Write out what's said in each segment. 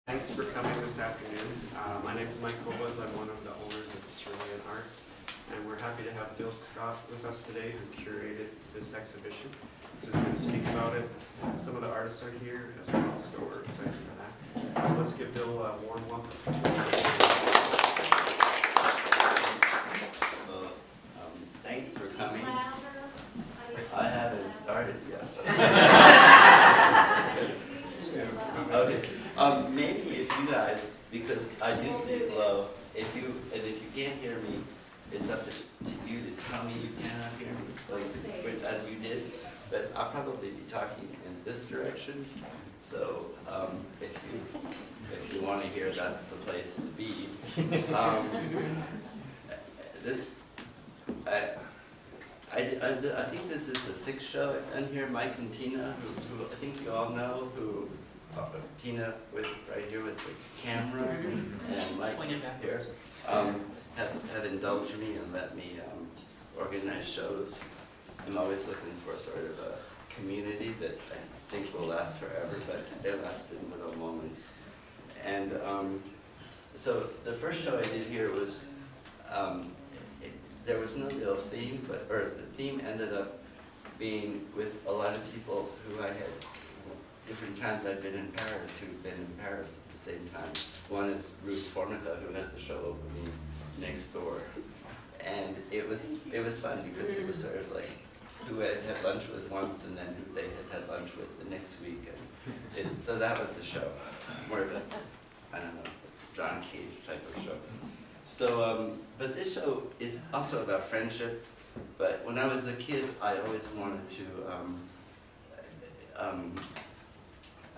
Thanks for coming this afternoon. My name is Mike Kobas. I'm one of the owners of Cerulean Arts, and we're happy to have Bill Scott with us today, who curated this exhibition. So he's going to speak about it. Some of the artists are here as well, so we're excited for that. So let's give Bill a warm welcome. Well, thanks for coming. I haven't started yet. Okay. Maybe if you guys, because I do speak low, if you can't hear me, it's up to you to tell me you cannot hear me, like as you did. But I'll probably be talking in this direction. So if you want to hear, that's the place to be. I think this is the sixth show I've done here. Mike and Tina, who I think you all know, who Tina right here with the camera, and Mike here, have indulged me and let me organize shows. I'm always looking for sort of a community that I think will last forever, but it lasts in little moments. And so the first show I did here was, there was no real theme, or the theme ended up being with a lot of people who I had, different times I've been in Paris, who've been in Paris at the same time. One is Loup, who has the show opening next door. And it was fun because it was sort of like who I had lunch with once and then who they had lunch with the next week. And so that was the show, more of a, I don't know, John Cage type of show. So, but this show is also about friendship. But when I was a kid, I always wanted to,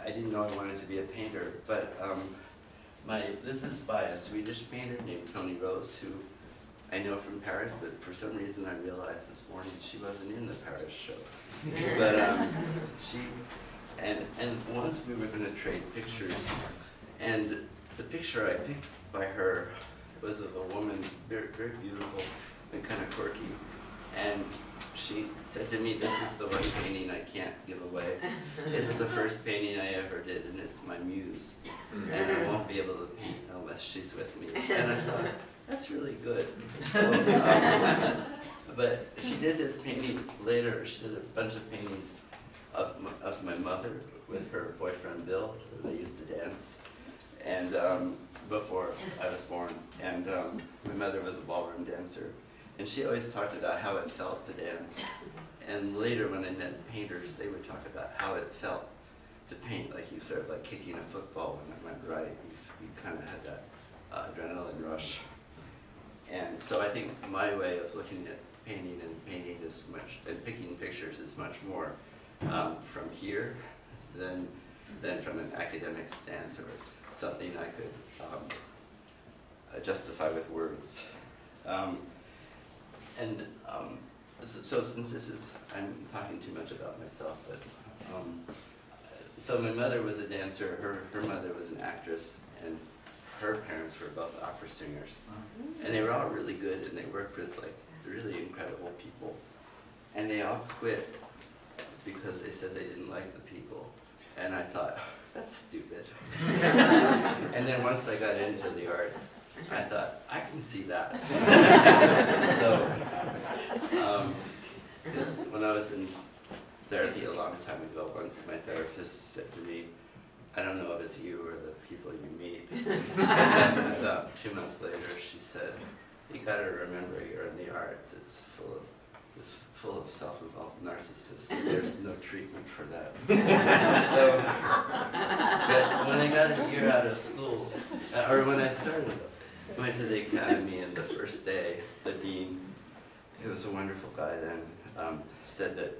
I didn't know I wanted to be a painter, but this is by a Swedish painter named Tony Rose, who I know from Paris, but for some reason I realized this morning she wasn't in the Paris show. But and once we were going to trade pictures, and the picture I picked by her was of a woman, very, very beautiful and kind of quirky, and she said to me, "This is the one painting I can't give away. It's the first painting I ever did, and it's my muse, and I won't be able to paint unless she's with me." And I thought, that's really good. So, but she did this painting later. She did a bunch of paintings of my mother with her boyfriend Bill, who they used to dance, and before I was born. And my mother was a ballroom dancer. And she always talked about how it felt to dance. And later when I met painters, they would talk about how it felt to paint, like you sort of like kicking a football when it went right. You kind of had that adrenaline rush. And so I think my way of looking at painting is much, and picking pictures is much more from here than from an academic stance or something I could justify with words. So since this is, I'm talking too much about myself, but so my mother was a dancer, her mother was an actress, and her parents were both opera singers. And they were all really good, and they worked with like really incredible people. And they all quit because they said they didn't like the people. And I thought, that's stupid. And then once I got into the arts, I thought, I can see that. So, when I was in therapy a long time ago, once my therapist said to me, "I don't know if it's you or the people you meet." And then about 2 months later, she said, "You got to remember you're in the arts. It's full of self-involved narcissists. There's no treatment for that." So, but when I got a year out of school, or when I went to the academy, and the first day, the dean, who was a wonderful guy then, said that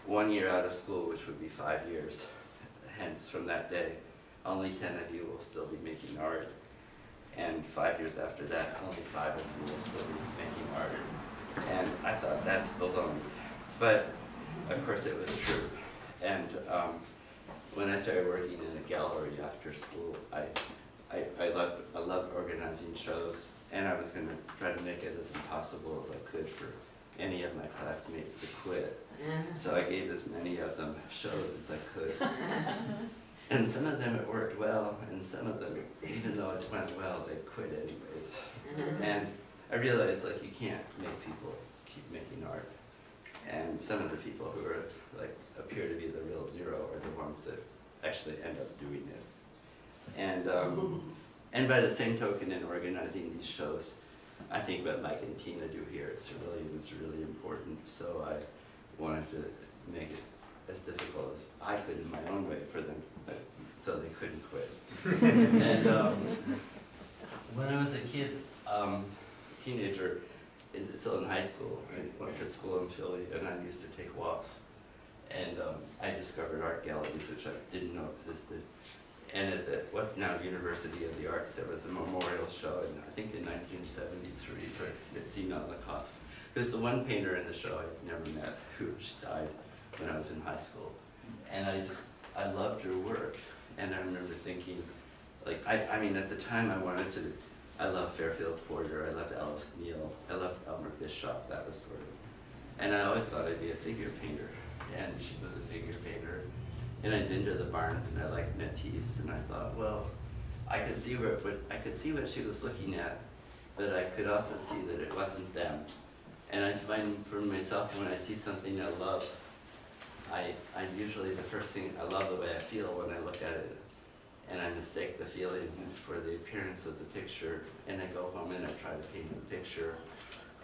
1 year out of school, which would be 5 years, hence from that day, only 10 of you will still be making art. And 5 years after that, only 5 of you will still be making art. And I thought, that's baloney. But of course it was true. And when I started working in a gallery after school, I loved organizing shows, and I was going to try to make it as impossible as I could for any of my classmates to quit. So I gave as many of them shows as I could. And some of them it worked well, and some of them, even though it went well, they quit anyways. And I realized, like, you can't make people keep making art. And some of the people who are, like, appear to be the real zero are the ones that actually end up doing it. And by the same token, in organizing these shows, I think what Mike and Tina do here at Cerulean is really important. So I wanted to make it as difficult as I could in my own way for them, so they couldn't quit. And when I was a kid, teenager, still in high school, I went to school in Philly, and I used to take walks. And I discovered art galleries, which I didn't know existed. And at the, what's now University of the Arts, there was a memorial show, I think in 1973, for Mitzi Melnikoff, who's the one painter in the show I'd never met, who died when I was in high school. And I loved her work. And I remember thinking, like, I mean, at the time I loved Fairfield Porter, I loved Alice Neal, I loved Elmer Bishop, that was sort of. And I always thought I'd be a figure painter. And she was a figure painter. And I'd been to the Barnes, and I liked Matisse, and I thought, well, I could see what she was looking at, but I could also see that it wasn't them. And I find for myself, when I see something I love, I usually, the first thing, I love the way I feel when I look at it, and I mistake the feeling for the appearance of the picture, and I go home and I try to paint the picture,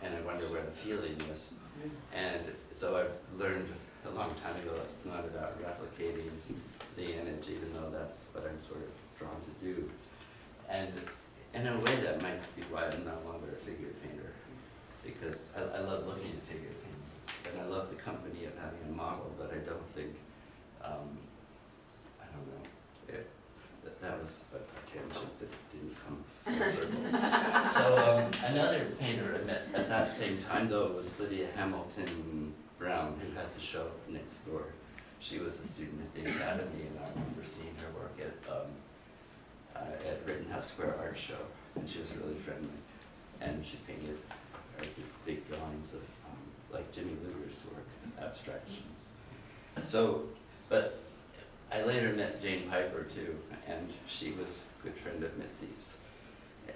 and I wonder where the feeling is. And so I've learned a long time ago it's not about replicating the image, even though that's what I'm sort of drawn to do. And in a way that might be why I'm no longer a figure painter, because I love looking at figure paintings, and I love the company of having a model, but I don't think, I don't know, that was a tangent that didn't come full circle. So another painter I met at that same time, though, was Lydia Hamilton Brown, who has a show next door. She was a student at the Academy, and I remember seeing her work at Rittenhouse Square Art Show, and she was really friendly. And she painted big drawings of, like Jimmy Luger's work, abstractions. So, but I later met Jane Piper too, and she was a good friend of Mitzi's.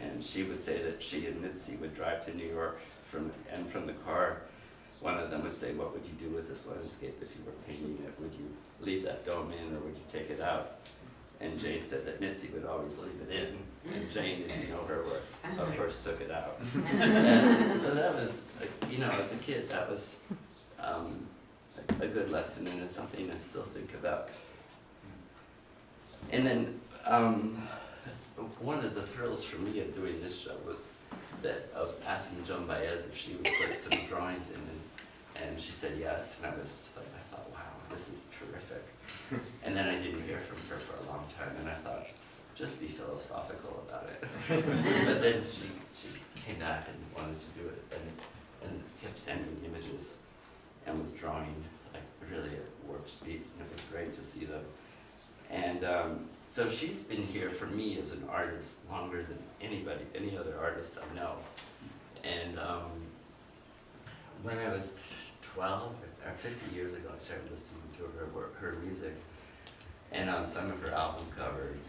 And she would say that she and Mitzi would drive to New York from the car, one of them would say, what would you do with this landscape if you were painting it? Would you leave that dome in, or would you take it out? And Jane said that Mitzi would always leave it in, and Jane, if you know her work, of course took it out. And so that was, you know, as a kid, that was a good lesson, and it's something I still think about. And then one of the thrills for me of doing this show was that of asking Joan Baez if she would put some drawings in, and she said yes, and I was like, I thought, wow, this is terrific. And then I didn't hear from her for a long time, and I thought, just be philosophical about it. But then she came back and wanted to do it, and kept sending images, and was drawing like really at warp speed, and it was great to see them. And so she's been here for me as an artist longer than any other artist I know. And when I was 12 or 50 years ago, I started listening to her work, her music, and on some of her album covers.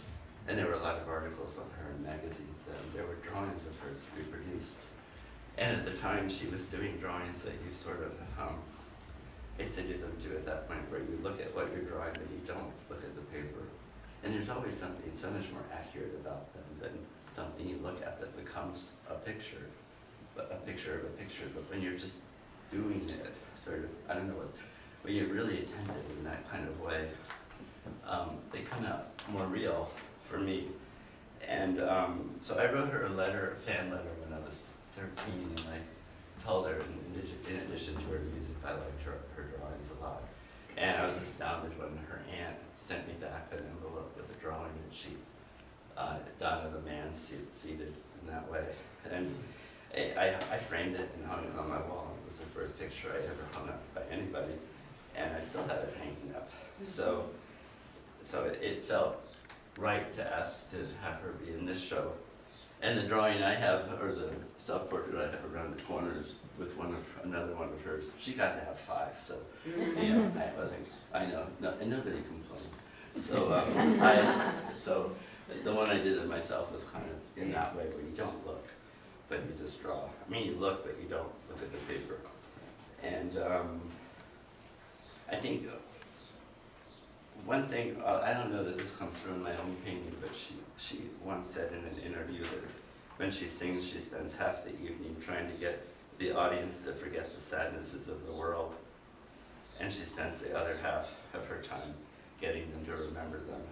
And there were a lot of articles on her in magazines then. There were drawings of hers reproduced. And at the time, she was doing drawings that you sort of, I said to them too at that point, where you look at what you're drawing, but you don't look at the paper. And there's always something so much more accurate about them than something you look at that becomes a picture, but a picture of a picture. But when you're just doing it, sort of, I don't know what, when you're really attentive in that kind of way, they come out more real for me. And so I wrote her a letter, a fan letter, when I was 13, and I told her, in addition to her music, I liked her drawings a lot. And I was astounded when her aunt sent me back an envelope with a drawing that she done of a man seated in that way. And I framed it and hung it on my wall. It was the first picture I ever hung up by anybody, and I still have it hanging up. So it felt right to ask to have her be in this show. And the drawing I have, or the self-portrait I have around the corners with another one of hers, she got to have 5, so yeah, I know, and nobody complained. So the one I did of myself was kind of in that way, where you don't look, but you just draw. I mean, you look, but you don't look at the paper. And I think one thing, I don't know that this comes from my own painting, but she once said in an interview that when she sings, she spends half the evening trying to get the audience to forget the sadnesses of the world, and she spends the other half of her time getting them to remember them.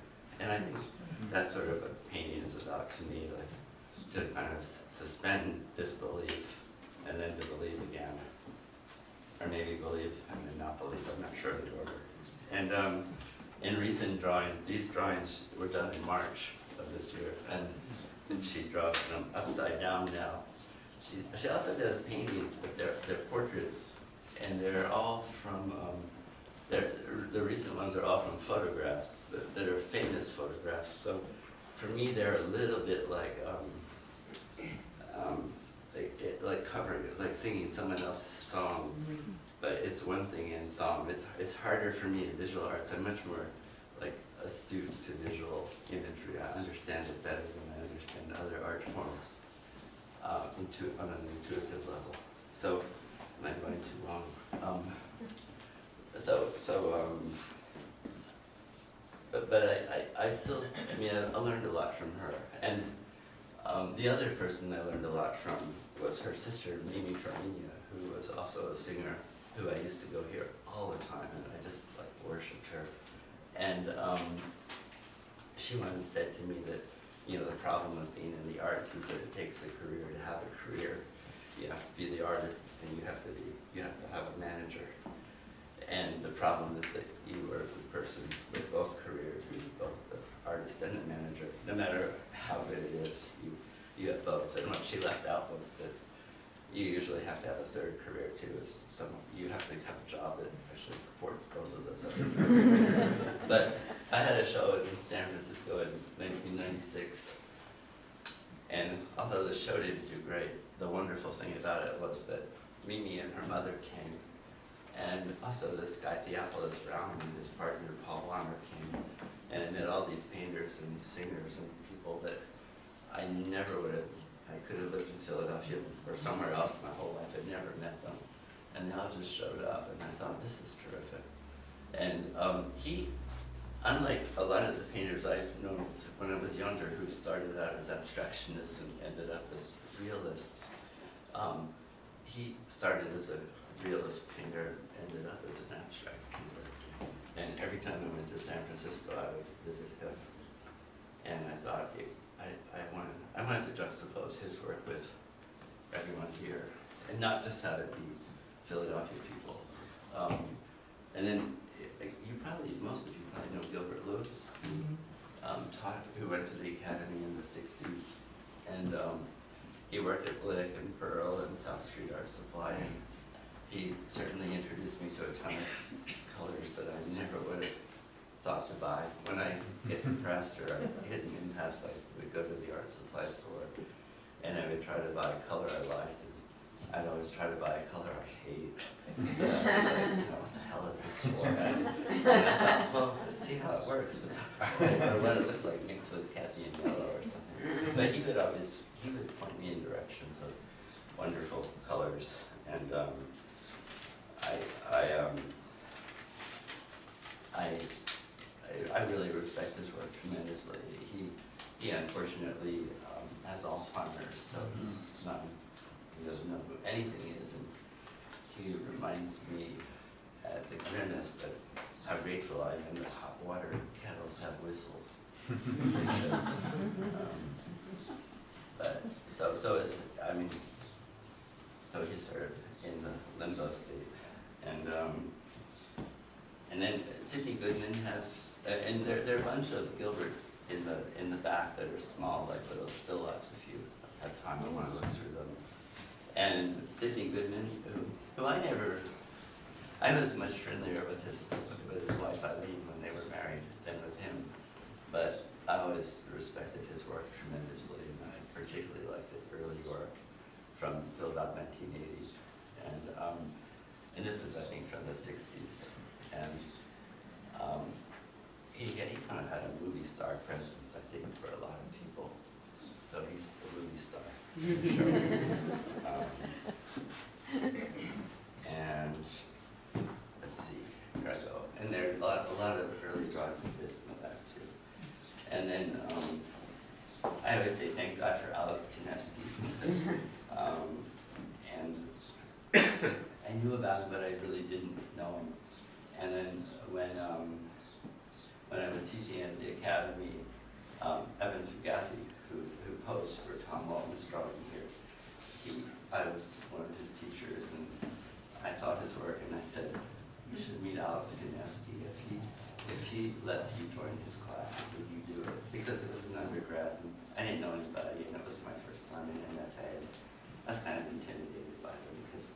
And I think that's sort of what painting is about to me, like to kind of suspend disbelief and then to believe again. Or maybe believe and then not believe, I'm not sure of the order. And in recent drawings, these drawings were done in March of this year, and she draws them upside down now. She also does paintings, but they're portraits, and they're all from, the recent ones are all from photographs that are famous photographs. So for me, they're a little bit like covering, like singing someone else's song. But it's one thing in song. It's harder for me in visual arts. I'm much more like astute to visual imagery. I understand it better than I understand other art forms on an intuitive level. So, am I going too long? But I still, I mean, I learned a lot from her. And the other person I learned a lot from was her sister, Mimi Farminia, who was also a singer, who I used to go here all the time, and I just like worshipped her. And she once said to me that, you know, the problem with being in the arts is that it takes a career to have a career. You have to be the artist, and you have to have a manager. And the problem is that you are the person with both careers, is both the artist and the manager. No matter how good it is, you have both. And what she left out was that you usually have to have a third career too. You have to have a job that actually supports both of those other careers. But I had a show in San Francisco in 1996, and although the show didn't do great, the wonderful thing about it was that Mimi and her mother came, and also this guy Theophilus Brown and his partner Paul Warner came, and I met all these painters and singers and people that I never would have. I could have lived in Philadelphia or somewhere else my whole life. I'd never met them. And they all just showed up, and I thought, this is terrific. And he, unlike a lot of the painters I've known when I was younger who started out as abstractionists and ended up as realists, he started as a realist painter, ended up as an abstract painter. And every time I went to San Francisco, I would visit him. And I thought, I wanted to juxtapose his work with everyone here, and not just have it be Philadelphia people. And then most of you probably know Gilbert Lewis, who went to the academy in the 60s, and he worked at Blick and Pearl and South Street Art Supply, and he certainly introduced me to a ton of colors that I never would have thought to buy. When I get depressed or I'm hidden in past, I would go to the art supply store and I would try to buy a color I liked. And I'd always try to buy a color I hate. Like, you know, what the hell is this for? And I thought, well, let's see how it works. Or what it looks like mixed with khaki and yellow or something. But he would point me in directions of wonderful colors. And I really respect his work tremendously. He unfortunately has Alzheimer's, so he doesn't know who anything is, and he reminds me at the grimmest that how grateful I am that hot water kettles have whistles. Because, so he's sort of in the limbo state, and then Sidney Goodman has, and there are a bunch of Gilberts in the back that are small, like little still lifes. If you have time, I want to look through them. And Sidney Goodman, who I was much friendlier with his wife Eileen when they were married than with him, but I always respected his work tremendously, and I particularly liked the early work from till about 1980, and this is, I think, from the 60s. And he kind of had a movie star presence, I think, for a lot of people. So he's the movie star. Sure. And let's see, here I go. And there are a lot of early drawings of his in that too. And then I always say thank God for Alex Konevsky, because and I knew about him, but I really didn't know him. And then when I was teaching at the academy, Evan Fugazi, who posed for Tom Walton's drawing here, I was one of his teachers, and I saw his work, and I said, you should meet Alex Konevsky. If he lets you join his class, would you do it? Because it was an undergrad, and I didn't know anybody, and it was my first time in NFA. I was kind of intimidated by them, because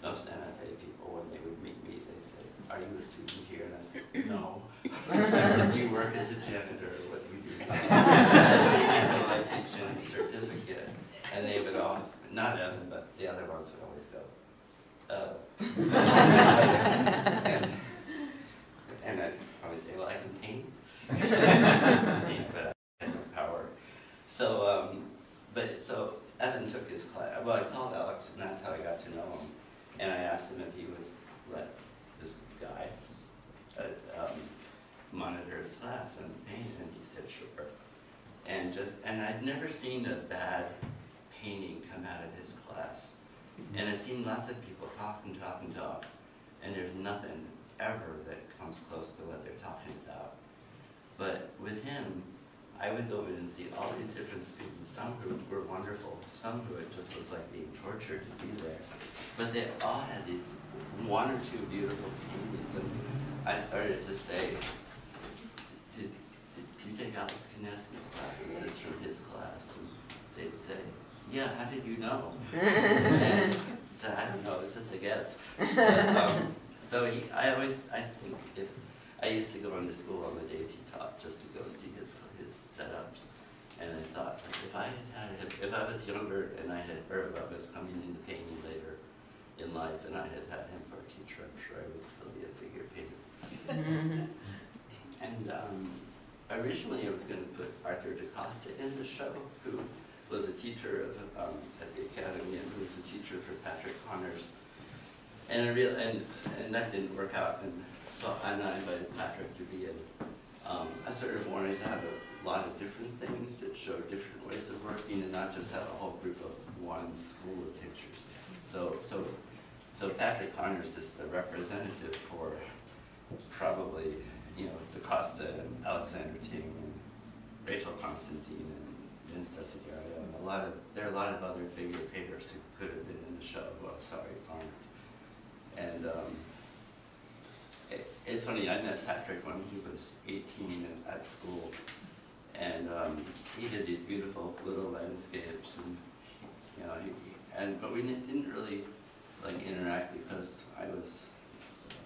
most NFA people, when they would meet me, they'd say, are you a student here? And I said, no. Do you work as a janitor? What do you do? And so I teach them a certificate, and they would all, not Evan, but the other ones would always go, oh. and I'd probably say, well, I can paint. But I had no power. So, so Evan took his class. Well, I called Alex, and that's how I got to know him. And I asked him if he would let this guy monitor his class and paint, and he said sure. And I'd never seen a bad painting come out of his class. And I've seen lots of people talk and talk and talk, and there's nothing ever that comes close to what they're talking about. But with him, I would go in and see all these different students, some who were wonderful, some who it just was like being tortured to be there. But they all had these one or two beautiful paintings, and I started to say, did you take Alex Konevsky's class? Is this from his class? And they'd say, yeah, how did you know? And I said, I don't know, it's just a guess. But, so I used to go into school on the days he taught just to go see his setups. And I thought, if I was younger and I had heard about this coming into painting later in life and I had had him for a teacher, I'm sure I would still be a figure painter. And originally I was going to put Arthur DaCosta in the show, who was a teacher at the academy and who was a teacher for Patrick Connors. And that didn't work out, and so I invited Patrick to be in. I sort of wanted to have a lot of different things that show different ways of working, and not just have a whole group of one school of pictures. So Patrick Connors is the representative for probably, DaCosta and Alexander Ting and Rachel Constantine and Vince Desiderio, and there are a lot of other figure painters who could have been in the show who I'm sorry aren't. And it's funny, I met Patrick when he was 18 at school, and he did these beautiful little landscapes, and but we didn't really interact because I was,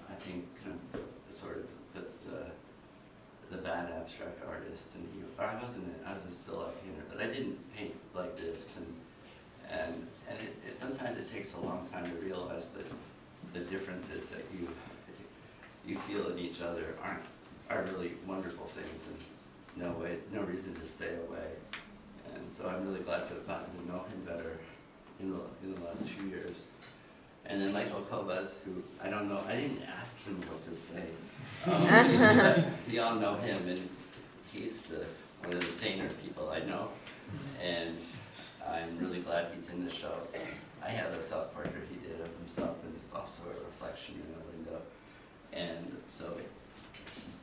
I think, kind of sort of the bad abstract artist, and I was still a painter, but I didn't paint like this, and sometimes it takes a long time to realize that the differences that you feel in each other are really wonderful things, and no reason to stay away. And so I'm really glad to have gotten to know him better in the last few years. And then Michael Kovas, who I don't know, I didn't ask him what to say. But we all know him, and he's one of the saner people I know. And I'm really glad he's in the show. I have a self-portrait he did of himself, and it's also a reflection in a window. And so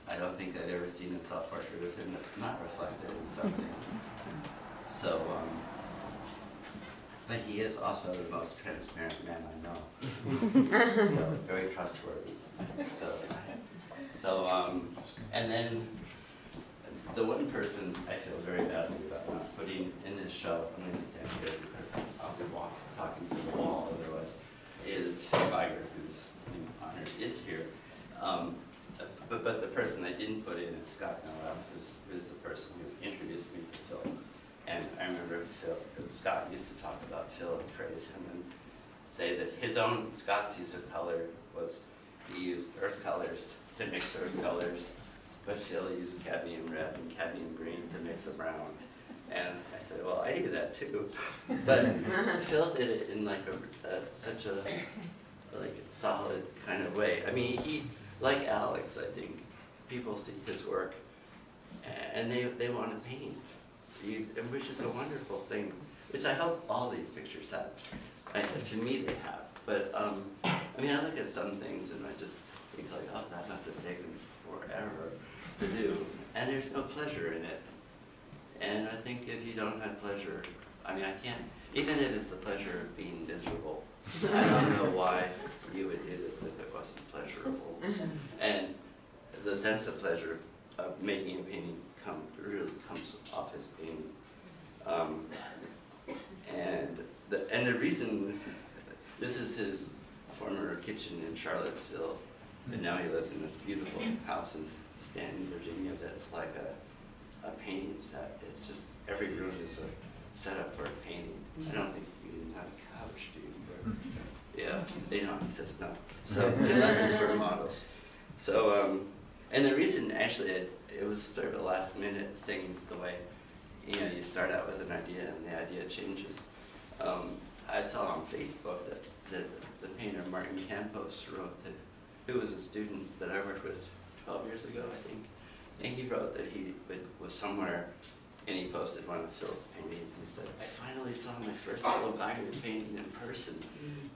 I don't think I've ever seen a self-portrait of him that's not reflected in something. So, but he is also the most transparent man I know. So very trustworthy. And then the one person I feel very badly about not putting in this show, I'm going to stand here because I'll be talking to the wall otherwise, is Phil Geiger, who's honored, is here. But the person I didn't put in is Scott Noel, who's the person who introduced me to Phil. And I remember Scott used to talk about Phil and praise him and say that Scott's use of color was he used earth colors to mix earth colors, but Phil used cadmium red and cadmium green to mix a brown. And I said, well, I do that too. But Phil did it in like such a like solid kind of way. I mean, he, like Alex, I think, people see his work and they want to paint, which is a wonderful thing, which I hope all these pictures have. To me, they have. But I mean, I look at some things and I just think like, oh, that must have taken forever to do, and there's no pleasure in it. And I think if you don't have pleasure, I mean, I can't, even if it's the pleasure of being miserable, I don't know why you would do this if it wasn't pleasurable. And the sense of pleasure of making a painting really comes off as painting. And the reason, this is his former kitchen in Charlottesville, and now he lives in this beautiful house in Stanton, Virginia, that's like a painting set. It's just, every room is a setup for a painting. I don't think you even have a couch, do you? Yeah, they don't, he says no. So, unless it's for models. So, and the reason, actually, it was sort of a last minute thing, the way, you know, you start out with an idea and the idea changes. I saw on Facebook that the painter Martin Campos wrote that, who was a student that I worked with 12 years ago, I think. And he wrote that he was somewhere, and he posted one of Phil's paintings and said, I finally saw my first Phil Geiger painting in person.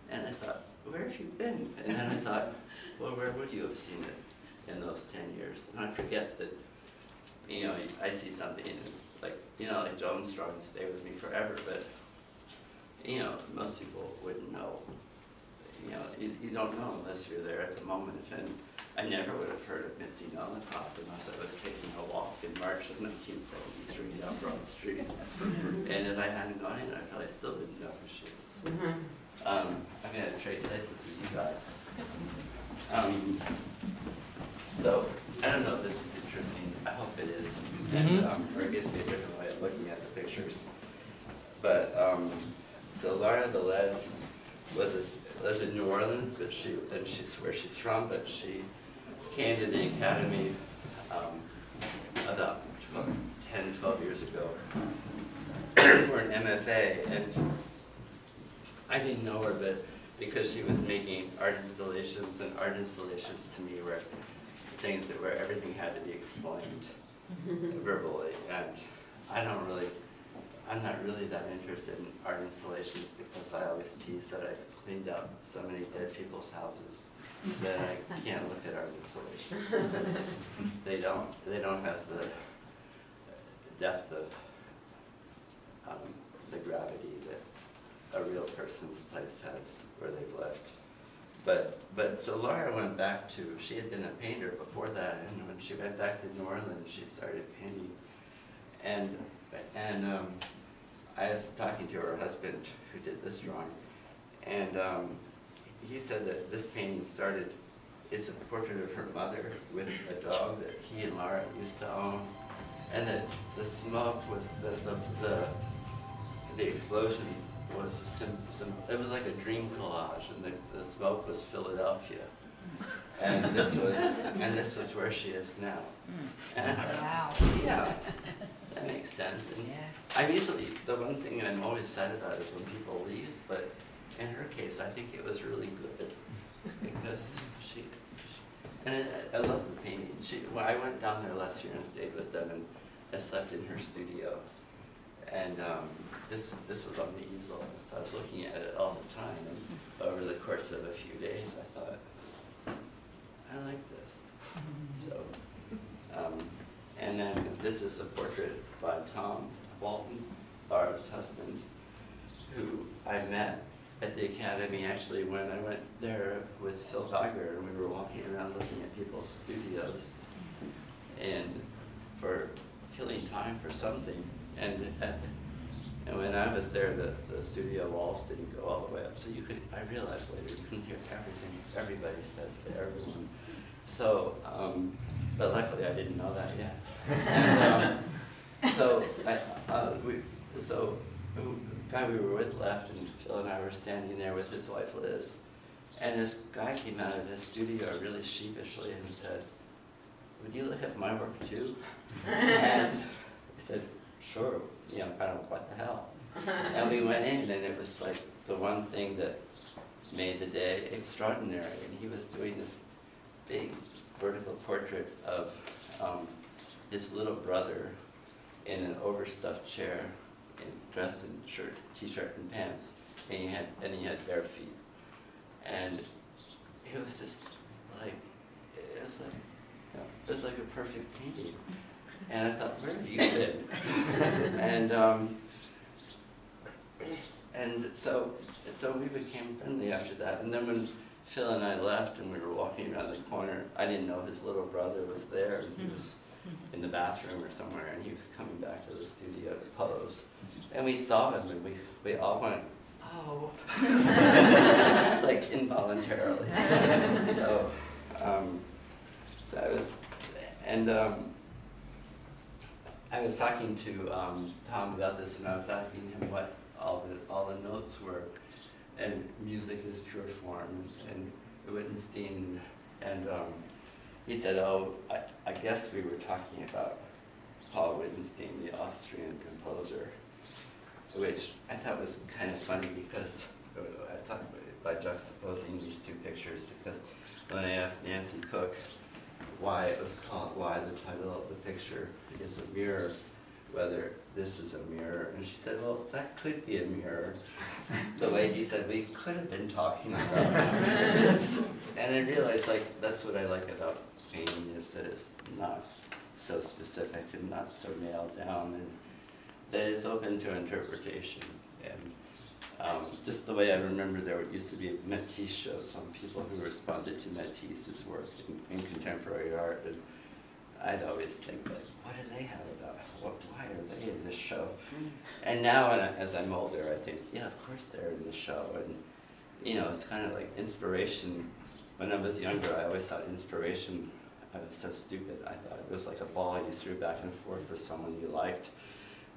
And I thought, where have you been? And then I thought, well, where would you have seen it in those 10 years? And I forget that, you know, I see something and like, you know, like Joan Strong stay with me forever, but, you know, most people wouldn't know. You know, you don't know unless you're there at the moment. And I never would have heard of Mitzi Nolenkoff unless I was taking a walk in March of 1973 down Broad Street. And if I hadn't gone in, I probably still didn't know who she was. I'm going to trade places with you guys. So, I don't know if this is interesting. I hope it is. And, or it gives me a different way of looking at the pictures. But, so Laura Velez lives in New Orleans, but she's where she's from, but she came to the Academy about 10, 12 years ago for an MFA, and I didn't know her, but because she was making art installations, and art installations to me were things where everything had to be explained verbally, and I'm not really that interested in art installations because I always tease that I've cleaned up so many dead people's houses that I can't look at art installations because they don't have the depth of the gravity that a real person's place has where they've left. But so Laura went back to, she had been a painter before that, and when she went back to New Orleans, she started painting. And I was talking to her husband who did this drawing, and he said that this painting started, it's a portrait of her mother with a dog that he and Laura used to own, and that the smoke was the explosion was it was like a dream collage, and the smoke was Philadelphia, and this was where she is now. And, wow. Yeah, that makes sense. And I'm usually, the one thing I'm always sad about is when people leave, but in her case, I think it was really good because and I love the painting. Well, I went down there last year and stayed with them, and I slept in her studio. And this was on the easel, so I was looking at it all the time. And over the course of a few days, I thought, I like this. So, and then this is a portrait by Tom Walton, Barb's husband, who I met at the Academy actually when I went there with Phil Geiger, and we were walking around looking at people's studios and for killing time for something. And when I was there, the studio walls didn't go all the way up, so I realized later you couldn't hear everything everybody says to everyone. So, but luckily I didn't know that yet. And, so the guy we were with left, and Phil and I were standing there with his wife Liz, and this guy came out of his studio really sheepishly and said, would you look at my work too? And I said, sure, you know, kind of, what the hell? And we went in, and it was like the one thing that made the day extraordinary. And he was doing this big vertical portrait of his little brother in an overstuffed chair, dressed in shirt, t-shirt, and pants, and he had bare feet. And it was just like, it was like, you know, it was like a perfect painting. And I thought, where have you been? and so we became friendly after that. And then when Phil and I left and we were walking around the corner, I didn't know his little brother was there, and he was in the bathroom or somewhere, and he was coming back to the studio to pose. And we saw him, and we all went, oh, like involuntarily. So I was, and I was talking to Tom about this, and I was asking him what all the notes were, and music is pure form, and Wittgenstein, and he said, oh, I guess we were talking about Paul Wittgenstein, the Austrian composer, which I thought was kind of funny because I thought by juxtaposing these two pictures, because when I asked Nancy Cook why it was called, why the title of the picture is a mirror, whether this is a mirror, and she said, well, that could be a mirror. The way he said, we could have been talking about it. And I realized, like, that's what I like about painting, is that it's not so specific and not so nailed down, and that it's open to interpretation. And just the way I remember there used to be Matisse shows on people who responded to Matisse's work in contemporary art, and I'd always think, like, what do they have about it? Why are they in this show? And now, as I'm older, I think, yeah, of course they're in the show. And, you know, it's kind of like inspiration. When I was younger, I always thought inspiration, I was so stupid. I thought it was like a ball you threw back and forth with someone you liked.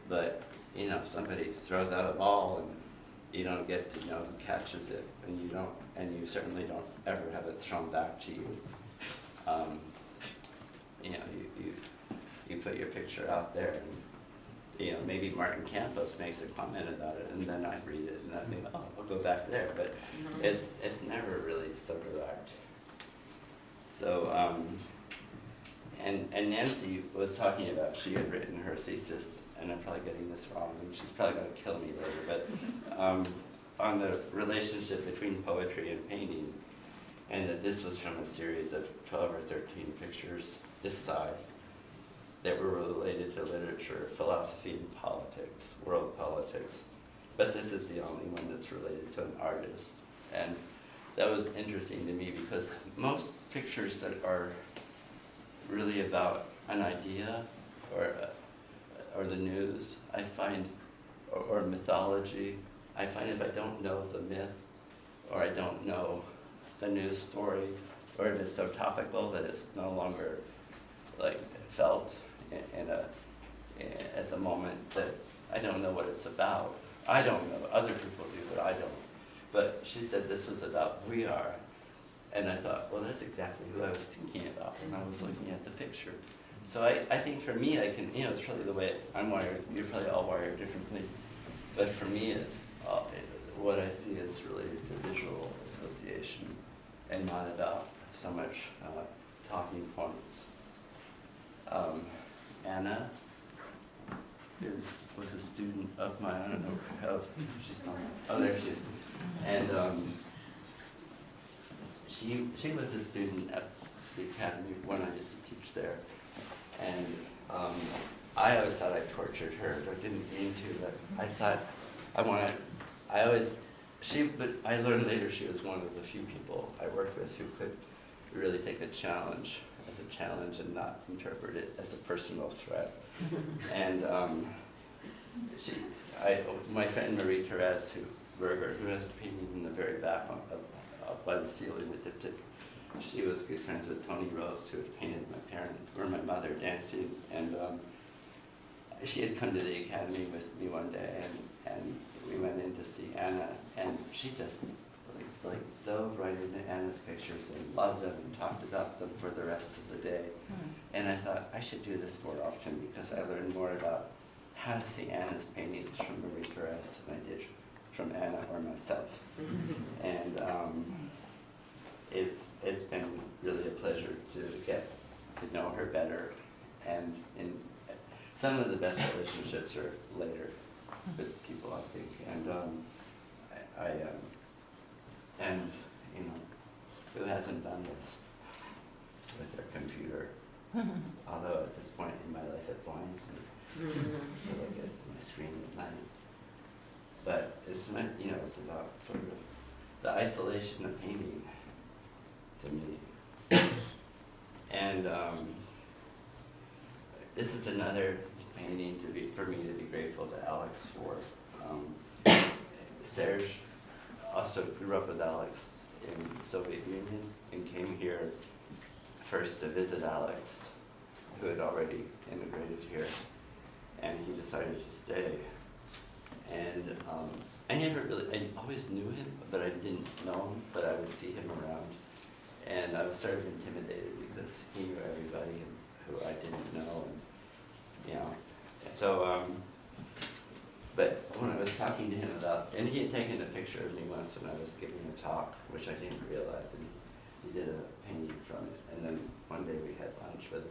But, you know, somebody throws out a ball and you don't get to know who catches it, and you certainly don't ever have it thrown back to you. You know, you put your picture out there, and, you know, maybe Martin Campos makes a comment about it, and then I read it, and I think, oh, I'll go back there, but it's never really so direct. So, and Nancy was talking about, she had written her thesis, and I'm probably getting this wrong, and she's probably going to kill me later, but on the relationship between poetry and painting, and that this was from a series of 12 or 13 pictures this size that were related to literature, philosophy, and politics, world politics. But this is the only one that's related to an artist. And that was interesting to me because most pictures that are really about an idea or the news, I find, or mythology, I find if I don't know the myth, or I don't know the news story, or if it's so topical that it's no longer like felt at the moment, that I don't know what it's about. I don't know, other people do, but I don't. But she said this was about we are, and I thought, well, that's exactly who I was thinking about when I was looking at the picture. So I think for me, I can, you know, it's probably the way I'm wired, you're probably all wired differently, but for me, it's, what I see is related to visual association, and not about so much talking points. Anna was a student of mine, I don't know how, she's somewhere, oh there she is. And she was a student at the academy when I used to teach there. And I always thought I tortured her, but I didn't mean to, but I thought but I learned later she was one of the few people I worked with who could really take a challenge as a challenge and not interpret it as a personal threat. And my friend Marie Therese Berger, who has a painting in the very back up by the ceiling, she was good friends with Tony Rose, who had painted my parents, or my mother, dancing, and she had come to the academy with me one day, and we went in to see Anna, and she just like like dove right into Anna's pictures and loved them and talked about them for the rest of the day. And I thought I should do this more often because I learned more about how to see Anna's paintings from Marie Perez than I did from Anna or myself. And it's been really a pleasure to get to know her better. And in some of the best relationships are later with people, I think. And and you know, who hasn't done this with their computer? Although at this point in my life it blinds me to look at my screen at night. But it's meant, you know, it's about sort of the isolation of painting to me. And this is another painting for me to be grateful to Alex for. Serge also grew up with Alex in the Soviet Union and came here first to visit Alex, who had already immigrated here, and he decided to stay. And I always knew him, but I didn't know him, but I would see him around. And I was sort of intimidated because he knew everybody who I didn't know, and you know. So, but when I was talking to him about, and he had taken a picture of me once when I was giving a talk, which I didn't realize, and he did a painting from it. And then one day we had lunch with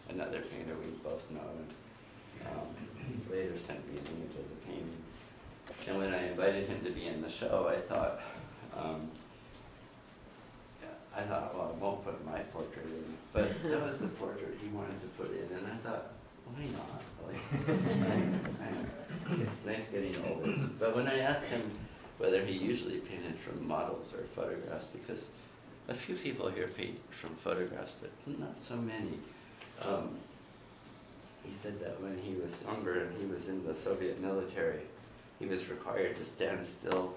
another painter we both know, and he later sent me an image of the painting. And when I invited him to be in the show, I thought, well, I won't put my portrait in, but that was the portrait he wanted to put in, and I thought, why not? Like, it's nice getting older. But when I asked him whether he usually painted from models or photographs, because a few people here paint from photographs, but not so many. He said that when he was younger and he was in the Soviet military, he was required to stand still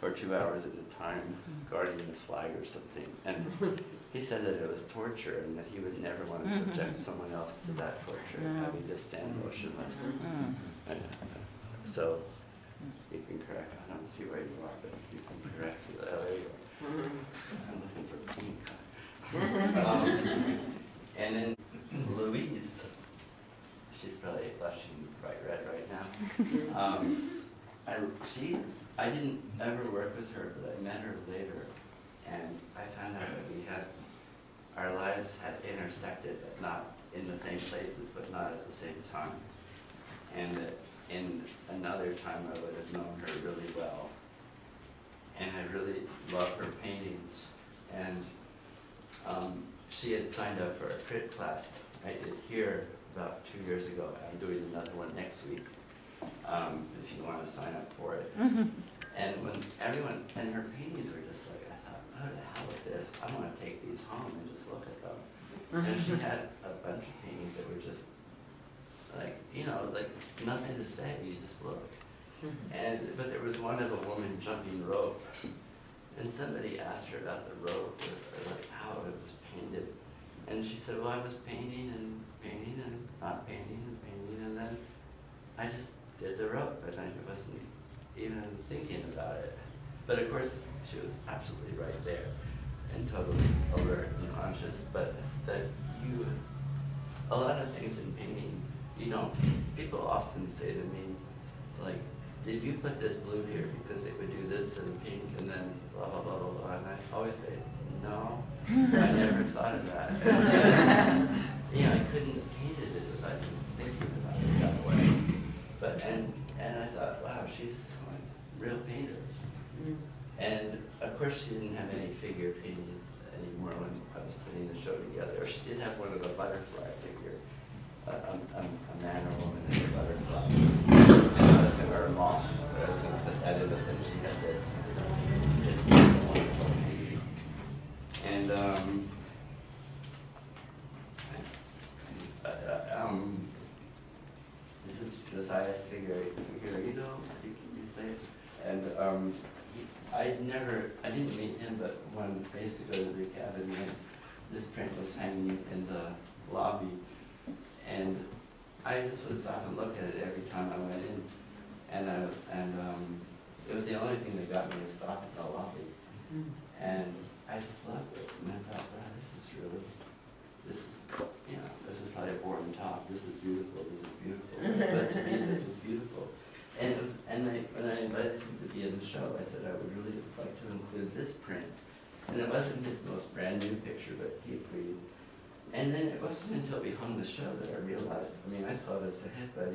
for 2 hours at a time, guarding a flag or something. And he said that it was torture and that he would never want to subject someone else to that torture, having to stand motionless. So you can correct, I don't see where you are, but you can correct me. There you are. I'm looking for pink. And then Louise, she's probably blushing bright red right now. I didn't ever work with her, but I met her later, and I found out that our lives had intersected, but not in the same places, but not at the same time. And that in another time I would have known her really well. And I really love her paintings. And she had signed up for a crit class I did here about 2 years ago. I'm doing another one next week, if you want to sign up for it. And when everyone, and her paintings were just like, I thought, oh, the hell with this. I want to take these home and just look at them. And she had a bunch of paintings that were just like, you know, like nothing to say, you just look. But there was one of a woman jumping rope, and somebody asked her about the rope, or like how it was painted. And she said, well, I was painting and painting and not painting and painting, and then I just did the rope, and I wasn't even thinking about it. But of course, she was absolutely right there and totally alert and conscious, but that a lot of things in painting, people often say to me, like, did you put this blue here because it would do this to the pink and then blah, blah, blah, blah, blah, and I always say, no, I never thought of that. I couldn't have painted it if I'd been thinking about it that way. But, and I thought, wow, she's like a real painter. And of course she didn't have any figure paintings anymore when I was putting the show together. She did have one of the butterfly figure, a man or woman in a butterfly. Her mom, but I was going to put that in, but then she had this. It's a wonderful painting. And this is Josiah's Figurative, I think you say it. And I didn't meet him, but when I used to go to the academy, and this print was hanging in the lobby, and I just would stop and look at it every time I went in, and it was the only thing that got me to stop in the lobby. And I just loved it, and I thought, wow, this is probably a boring talk. This is beautiful. But to me, this was beautiful. And it was, when I invited him to be in the show, I said I would really like to include this print. And it wasn't his most brand new picture, but he agreed. And then it wasn't until we hung the show that I realized, I mean, I saw this ahead, but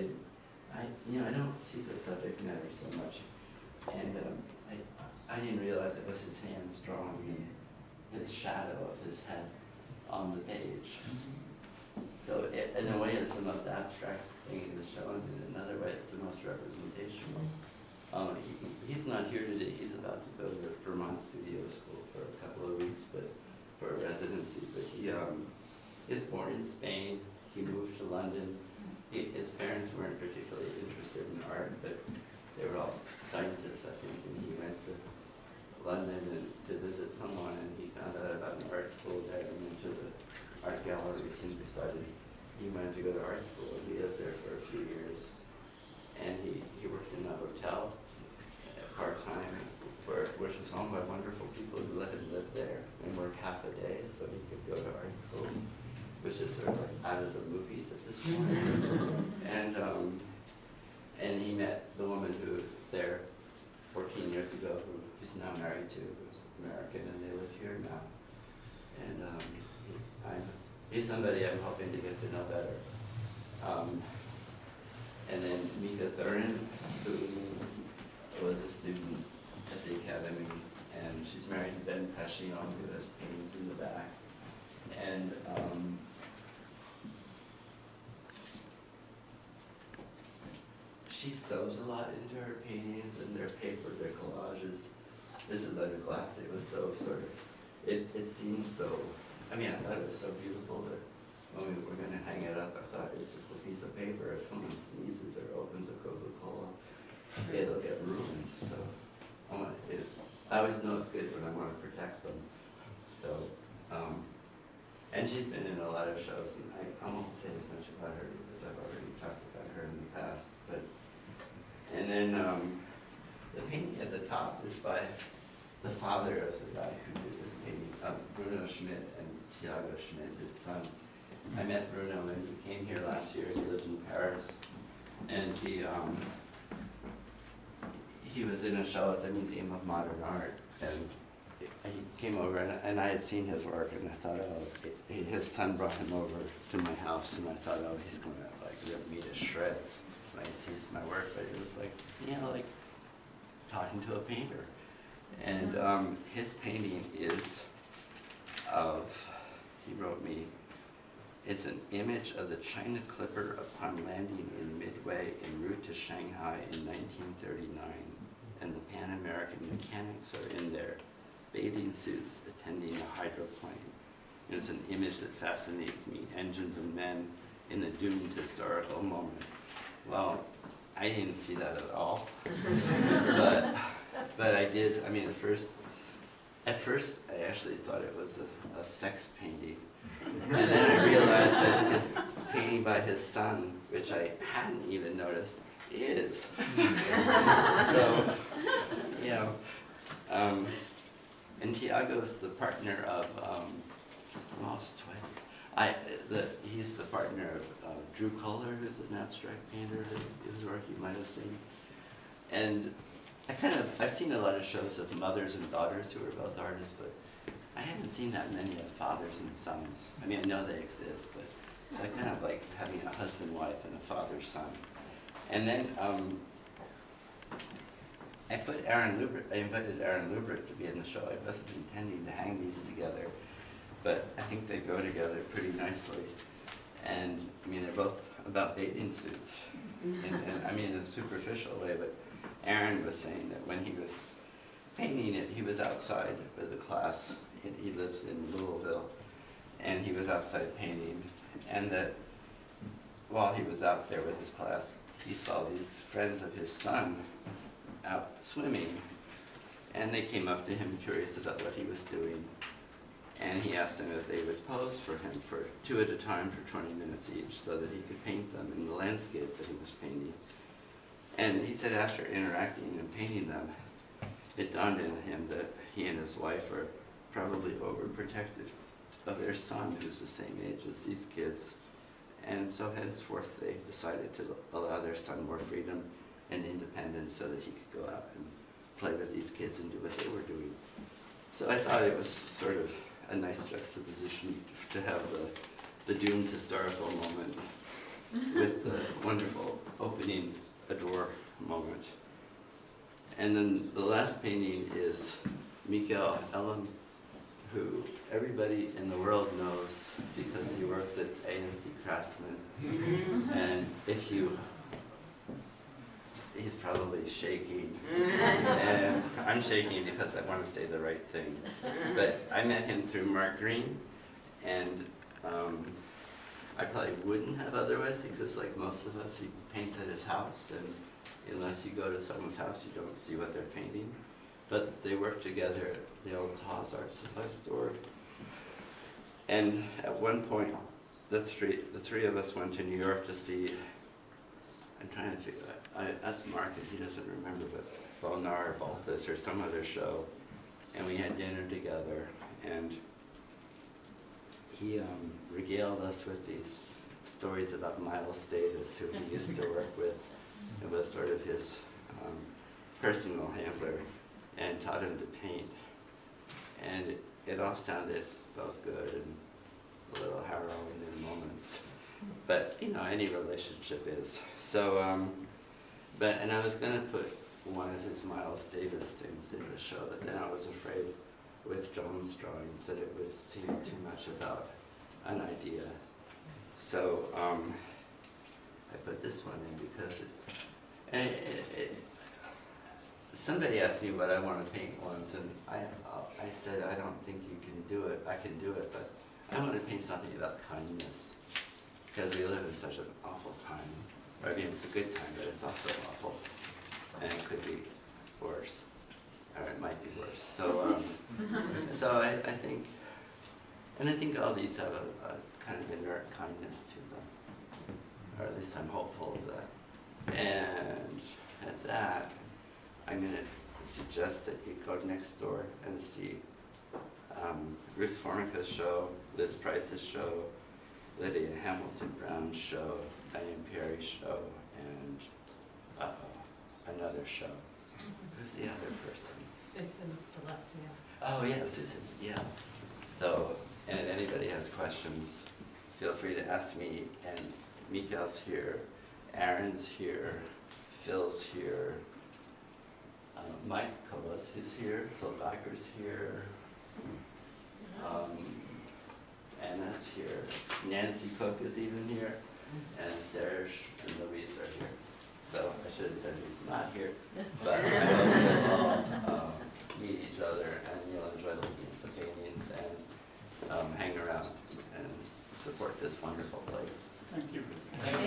I don't see the subject matter so much. And I didn't realize it was his hands drawing his shadow of his head on the page. So in a way, it's the most abstract thing in the show, and in another way, it's the most representational. He's not here today. He's about to go to Vermont Studio School for a couple of weeks, but for a residency. But he is born in Spain. He moved to London. His parents weren't particularly interested in art, but they were all scientists, I think, and he went to London to visit someone, and he found out about an art school there and went to the art galleries and decided he wanted to go to art school. And he lived there for a few years, and he worked in a hotel part-time, which was owned by wonderful people who let him live there and work half a day so he could go to art school, which is sort of like out of the movies at this point. And he met the woman who there 14 years ago, who he's now married to, who's American, and they live here now. And he's somebody I'm hoping to get to know better. And then Mika Thurin, who was a student at the Academy, and she's married to Ben Pescion, who has paintings in the back. And she sews a lot into her paintings, and their paper, their collages. This is under glass. It was so sort of, it seemed so, I mean, I thought it was so beautiful that when we were going to hang it up, I thought it's just a piece of paper. If someone sneezes or opens a Coca-Cola, it'll get ruined. So I always know it's good when I want to protect them. So, and she's been in a lot of shows, and I won't say as much about her because I've already talked about her in the past. And then the painting at the top is by the father of the guy who did this painting, Bruno Schmidt and Thiago Schmidt, his son. I met Bruno when he came here last year. He lives in Paris, and he was in a show at the Museum of Modern Art, and he came over, and I had seen his work, and I thought, oh, his son brought him over to my house, and I thought, oh, he's going to like rip me to shreds when he sees my work. But it was like, you know, like talking to a painter. And his painting is of, he wrote me, it's an image of the China Clipper upon landing in Midway en route to Shanghai in 1939, and the Pan American mechanics are in their bathing suits attending a hydroplane. And it's an image that fascinates me, engines and men in a doomed historical moment. Well, I didn't see that at all, but I did. I mean, at first I actually thought it was a sex painting. And then I realized that his painting by his son, which I hadn't even noticed, is. So, you know, and Tiago's the partner of, he's the partner of Drew Kohler, who's an abstract painter, whose work you might have seen. And I've seen a lot of shows of mothers and daughters who are both artists, but I haven't seen that many of fathers and sons. I mean, I know they exist, but it's like kind of like having a husband, wife, and a father-son. And then I invited Aaron Lubrick to be in the show. I wasn't intending to hang these together, but I think they go together pretty nicely. And I mean, they're both about bathing suits. And I mean, in a superficial way, but Aaron was saying that when he was painting it, he was outside with the class. He lives in Louisville, and he was outside painting, and that while he was out there with his class, he saw these friends of his son out swimming, and they came up to him curious about what he was doing, and he asked them if they would pose for him for 2 at a time for 20 minutes each so that he could paint them in the landscape that he was painting. And he said after interacting and painting them, it dawned on him that he and his wife are probably overprotective of their son, who's the same age as these kids. And so henceforth they decided to allow their son more freedom and independence so that he could go out and play with these kids and do what they were doing. So I thought it was sort of a nice juxtaposition to have the doomed historical moment with the wonderful opening a door moment. And then the last painting is Mikael Ellen, who everybody in the world knows because he works at ANC Craftsman. And if you, he's probably shaking. And I'm shaking because I want to say the right thing. But I met him through Mark Green, and I probably wouldn't have otherwise, because like most of us, he paints at his house, and unless you go to someone's house, you don't see what they're painting. But they work together at the old Haas Art Supply store. And at one point, the three of us went to New York to see, I'm trying to figure out, I asked Mark if he doesn't remember, but Bonar or Balthus or some other show. And we had dinner together, and he regaled us with these stories about Miles Davis, who he used to work with. It was sort of his personal handler, and taught him to paint. And it all sounded both good and a little harrowing in moments. But, you know, any relationship is. So, and I was going to put one of his Miles Davis things in the show, but then I was afraid with John's drawings that it would seem too much about an idea. So I put this one in because somebody asked me what I want to paint once, and I said, I don't think you can do it. I can do it, but I want to paint something about kindness, because we live in such an awful time. I mean, it's a good time, but it's also awful, and it could be worse, or it might be worse. So, so I think, and I think all these have a kind of inert kindness to them, or at least I'm hopeful of that. And at that, I'm going to suggest that you go next door and see Ruth Formica's show, Liz Price's show, Lydia Hamilton Brown's show, Diane Perry's show, and another show. Who's the other person? Susan D'Alessio. Oh yeah, Susan, yeah. So, and if anybody has questions, feel free to ask me. And Mikael's here, Aaron's here, Phil's here, Mike Kovas is here, Phil Backer's here, Anna's here, Nancy Cook is even here, and Serge and Louise are here. So I should have said he's not here, but I hope you'll all meet each other and you'll enjoy looking at the paintings and hang around and support this wonderful place. Thank you. Thank